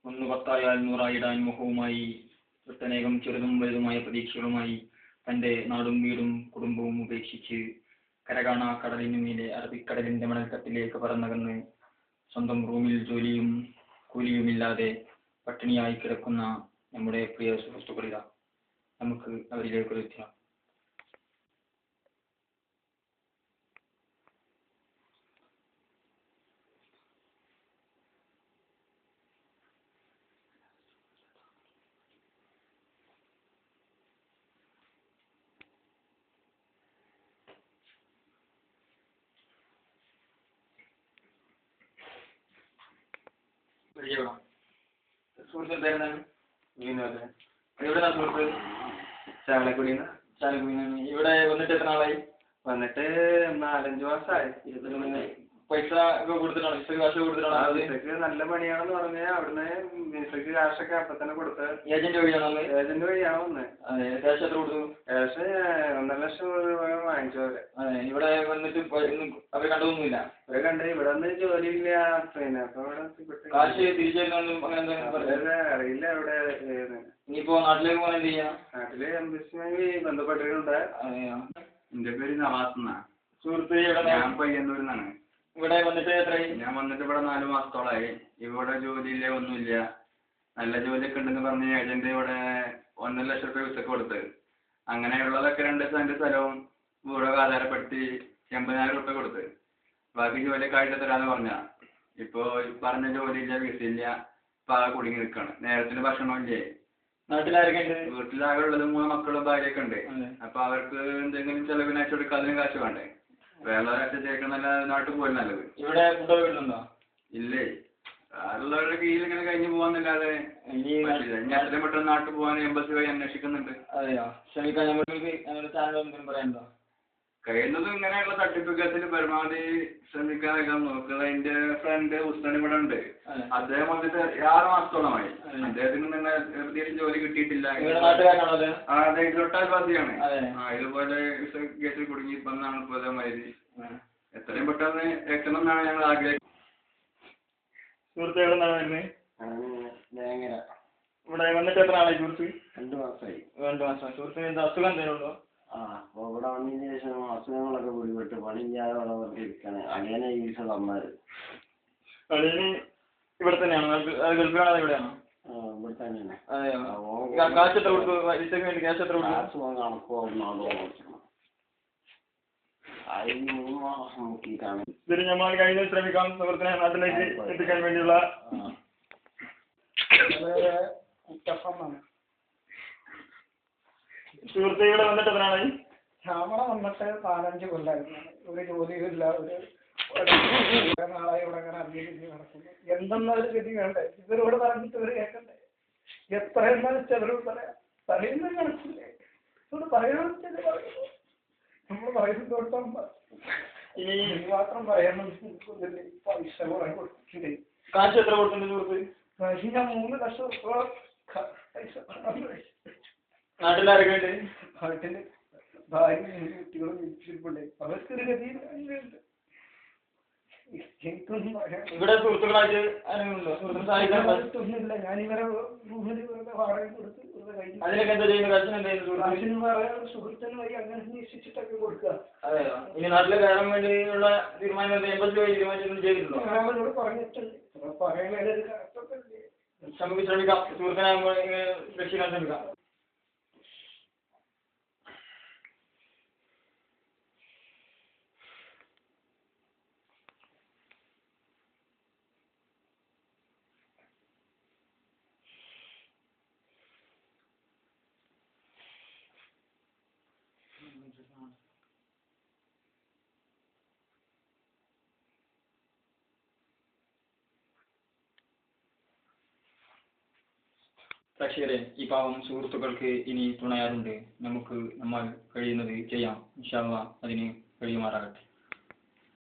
ഒന്ന് പത്തായാൽ നൂറായിടാൻ മുഖവുമായി ഒട്ടനേകം ചെറുതും വലുതുമായ പ്രതീക്ഷകളുമായി തൻ്റെ നാടും വീടും കുടുംബവും ഉപേക്ഷിച്ച് കരകാണാ കടലിനു മീതെ അറബിക്കടലിന്റെ മണൽക്കത്തിലേക്ക് പറന്നകന്ന് സ്വന്തം റൂമിൽ ജോലിയും കൂലിയുമില്ലാതെ പട്ടിണിയായി കിടക്കുന്ന നമ്മുടെ പ്രിയ സുഹൃത്തുക്കളിതാ. നമുക്ക് അവരിലേക്ക് എത്താം. സുഹൃത്ത് എന്തായിരുന്നാണ്? എവിടെയാണ് സുഹൃത്ത്? ചാലക്കുടിന്ന്. ചാലക്കുടി. ഇവിടെ വന്നിട്ട് എത്ര നാളായി? വന്നിട്ട് 4-5 മാസമായി. പൈസ ഒക്കെ കൊടുത്തിട്ടാണോ? വിസക്ക് കാശ് കൊടുത്തിട്ടാണോ? വിസക്ക് നല്ല പണിയാണെന്ന് പറഞ്ഞാൽ അവിടുന്ന് വിസക്ക് കാശൊക്കെ അപ്പൊ തന്നെ കൊടുത്ത്. ഏജന്റ് വഴിയാണോ? ഏജന്റ് വഴിയാണ് വന്നത്. ക്യാഷ് എത്ര കൊടുത്തു? ക്യാഷ് 1.5 ലക്ഷം രൂപ വാങ്ങിച്ചു അവര്. ഇവിടെ വന്നിട്ട് അവരെ കണ്ടതൊന്നുമില്ല? അവരെ കണ്ട് ഇവിടെ വന്ന് ജോലിയില്ല. പിന്നെ അപ്പൊ ഇവിടെ കാശ് തിരിച്ചു തരുന്നൊന്നും അങ്ങനെ അറിയില്ല. അവിടെ ഇനിയിപ്പോ നാട്ടിലേക്ക് പോകാൻ എന്ത് ചെയ്യാം? നാട്ടില് എംബസിയുമായി ബന്ധപ്പെട്ടിട്ടുണ്ട്. എന്റെ പേര് നവാസ് എന്നാണ്. സുഹൃത്ത് ഞാൻ പയ്യന്നൂരിന്നാണ്. ഇവിടെ വന്നിട്ട് എത്രയായി? ഞാൻ വന്നിട്ട് ഇവിടെ 4 മാസത്തോളായി. ഇവിടെ ജോലിയില്ല, ഒന്നുമില്ല. നല്ല ജോലിയൊക്കെ ഉണ്ടെന്ന് പറഞ്ഞ് ഏജന്റ് ഇവിടെ 1.5 ലക്ഷം രൂപ വിസക്ക് കൊടുത്ത്. അങ്ങനെയുള്ളതൊക്കെ 2 സെന്റ് സ്ഥലവും വീടൊക്കെ ആധാരപ്പെടുത്തി 80,000 രൂപ കൊടുത്ത്. ബാക്കി ജോലിയൊക്കെ ആയിട്ട് തരാന്ന് പറഞ്ഞ. ഇപ്പൊ പറഞ്ഞ ജോലിയില്ല, വിസയില്ല. ഇപ്പൊ ആകെ കുടുങ്ങി നിൽക്കാണ്. നേരത്തിന് ഭക്ഷണമില്ലേ. നാട്ടിലാരൊക്കെ ഉണ്ട്? വീട്ടിലാകെ ഉള്ളത് 3 മക്കളും ഭാര്യയൊക്കെ ഉണ്ട്. അപ്പൊ അവർക്ക് എന്തെങ്കിലും ചെലവിന് അയച്ചു കൊടുക്കാൻ അതിനും കാശ് വേണ്ടേ. വേറെ അച്ഛൻ നല്ല നാട്ടിൽ പോയി നല്ലത്. ഇവിടെ ഫുഡ് വീട്ടിലുണ്ടോ? ഇല്ലേ. ആളുള്ളവരുടെ കീഴിൽ ഇങ്ങനെ കഴിഞ്ഞു പോകാന്നല്ലാതെ എത്രയും പെട്ടെന്ന് നാട്ടിൽ പോകാൻ എംബസി വഴി അന്വേഷിക്കുന്നുണ്ട്. അതെയോ? ശ്രമിക്കാൻ നമുക്ക് ചാനൽ എന്തെങ്കിലും പറയാനുണ്ടോ? കഴിയുന്നതും ഇങ്ങനെയുള്ള സർട്ടിഫിക്കറ്റിൽ പരമാവധി ശ്രമിക്കാനൊക്കെ നോക്കുക. എന്റെ ഫ്രണ്ട് ഉസ്മാൻ ഇവിടെ ഉണ്ട്. അദ്ദേഹം വന്നിട്ട് 6 മാസത്തോളമായി. അദ്ദേഹത്തിന് തന്നെ എവിടെയും ജോലി കിട്ടിയിട്ടില്ല. അദ്ദേഹം തൊട്ടാൽവാസിയാണ്. ഇതുപോലെ കേസിൽ കുടുങ്ങി വന്നാണ് പ്രധാനമായത്. എത്രയും പെട്ടെന്ന് എത്തണം എന്നാണ് ഞങ്ങൾ ആഗ്രഹിക്കുന്നത്. സുഹൃത്ത് എവിടെ നിന്നാണ് വരുന്നത്? ഇവിടെ വന്നിട്ട് എത്ര നാളായി സുഹൃത്ത്? 2 മാസമായി. 2 മാസം. സുഹൃത്തിന് എന്താ അസുഖം എന്തെങ്കിലും ഉണ്ടോ? അപ്പൊ ഇവിടെ വന്നതിന് ശേഷം അസുഖങ്ങളൊക്കെ പിടിപെട്ട് പണിയില്ലാതെ വളർത്തി ഇരിക്കാണ്. അങ്ങനെ ഈ തന്നാല് അളിയന് ഇവിടെ തന്നെയാണോ? ഗൾഫിലാണോ? ഇവിടെയാണോ? ഇവിടെ തന്നെയാണ്. കാശ് എത്ര കൊടുത്തു? വിസയ്ക്ക് വേണ്ടി ക്യാഷ് എത്ര കൊടുത്തു? ഇതിന് നമ്മൾ കഴിഞ്ഞ ശ്രമിക്കാം സുഹൃത്തിനെ നാട്ടിലേക്ക് എത്തിക്കാൻ വേണ്ടിയുള്ള. സുഹൃത്ത് ഇവിടെ വന്നിട്ട് എത്ര നാളായി? ശ്യാമള വന്നിട്ട് 4-5 കൊല്ലായിരുന്നു. ഒരു ജോലിയില്ല. ഒരു നാളായി ഇവിടെ അങ്ങനെ അറിഞ്ഞിട്ട് നടക്കുന്നു. എന്തെന്നൊരു ഗതി വേണ്ടേ? ഇവരോട് പറഞ്ഞിട്ട് ഇവര് കേൾക്കണ്ടേ? എത്രയെന്ന് വെച്ചാൽ അവരോട് പറയാം. പറയുന്നത് കണക്കില്ലേ? ഇവരോട് പറയാൻ നമ്മൾ പറയുന്നതോടൊപ്പം ഇനി മാത്രം പറയാൻ പൈസ കുറെ കൊടുത്തിട്ടുണ്ട്. കാശ് എത്ര കൊടുത്തിട്ടുണ്ട് സുഹൃത്ത്? കാശ് ഞാൻ 3 ലക്ഷം രൂപ പൈസ. നാട്ടിലാരൊക്കെ ഉണ്ട്? നാട്ടില് ഭാര്യയും കുട്ടികളും ഇരിപ്പുണ്ട്. അവർക്കൊരു ഗതിയിൽ ഇവിടെ സുഹൃത്തുക്കളായിട്ട് ആരെങ്കിലുണ്ടോ? ഒന്നുമില്ല. ഞാനിവരെ റൂമിൽ വാടക കൊടുത്ത് അതിനൊക്കെ എന്താ ചെയ്യുന്നത്? കാശിന് വേറെ സുഹൃത്തിന് വഴി അങ്ങനെ അന്വേഷിച്ചിട്ടൊക്കെ കൊടുക്കുക. അതെയോ? ഇനി നാട്ടിൽ കയറാൻ വേണ്ടിയുള്ള തീരുമാനം എംബസി വഴി തീരുമാനിച്ചൊന്നും ചെയ്തിട്ടുണ്ടോ? അവരോട് പറഞ്ഞിട്ടുണ്ട്. പറയുന്നത് ശ്രമിക്കാം. സുഹൃത്തിനാകുമ്പോൾ രക്ഷിക്കാൻ ശ്രമിക്കാം. പ്രേക്ഷകരെ, ഈ പാവം സുഹൃത്തുക്കൾക്ക് ഇനി തുണയാറുണ്ട്. നമ്മൾ കഴിയുന്നത് ചെയ്യാം. ഇൻഷാ അല്ലാഹ് അതിന് കഴിയുമാറാകട്ടെ.